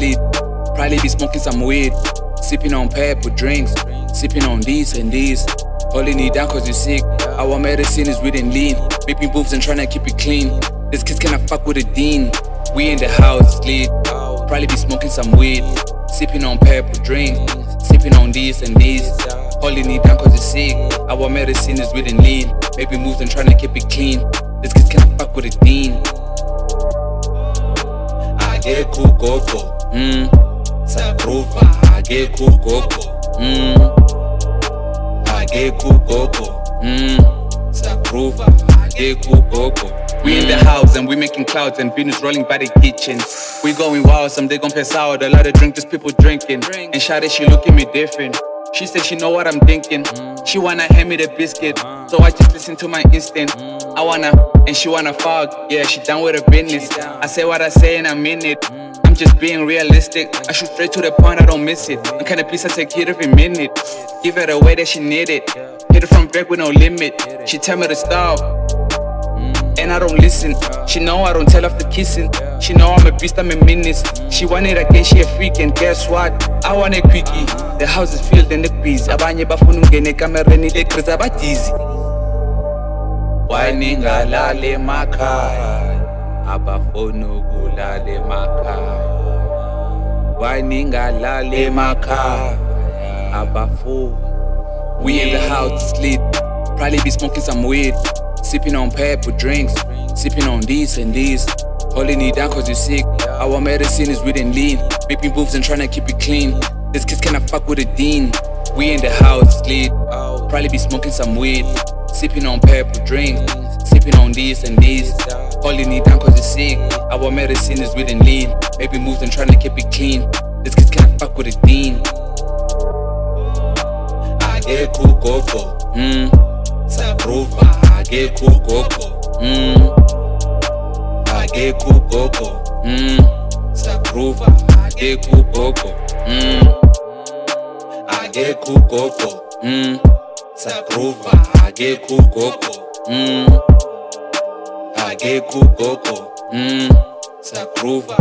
sleep. Probably be smoking some weed. Sipping on pep with drinks. Sipping on these and these. Holding it down cause you sick. Our medicine is weed and lean. Making moves and tryna keep it clean. This kid's cannot fuck with a dean. We in the house, sleep. Probably be smoking some weed. Sipping on pep with drinks. Sipping on these and these. Holding it down cause you sick. Our medicine is weed and lean. Making moves and tryna keep it clean. This kid's cannot fuck with a dean. Akekho uGogo, sagrova. Akekho uGogo, Akekho uGogo, sagrova. Akekho uGogo. We in the house and we making clouds and Venus rolling by the kitchen. We going wild, someday gon' pass out. A lot of drink, just people drinking. And shawty, she look at me different. She said she know what I'm thinking. She wanna hand me the biscuit, so I just listen to my instinct. I wanna, and she wanna fuck. Yeah, she down with her business. I say what I say and I mean it. I'm just being realistic. I shoot straight to the point, I don't miss it. I'm kinda pleased I take it every minute. Give her the way that she need it. Hit it from back with no limit. She tell me to stop, and I don't listen. She know I don't tell after kissing. She know I'm a beast, I'm a menace. She want it again, she a freak, and guess what? I want a quickie. The house is filled in the breeze. Abanye bafuna ungene kamereni legriz abadizi. Why ningalale emakhaya? Abafuna ukulala emakhaya. Why ningalale emakhaya? Abafuna. We in the house sleep. Probably be smoking some weed. Sipping on pep with drinks. Sipping on these and these. Holding it down cause you sick. Our medicine is weed and lean. Making moves and tryna keep it clean. This kid's cannot fuck with a dean. We in the house sleep. Probably be smoking some weed. Sipping on pep with drinks. Sipping on these and these. Holding it down cause you sick. Our medicine is weed and lean. Making moves and tryna keep it clean. This kid's cannot fuck with a dean. Akekho uGogo, sagrova. Akekho uGogo, Akekho uGogo, sagrova. Akekho uGogo, Akekho uGogo, sagrova. Akekho uGogo, Akekho uGogo, sagrova.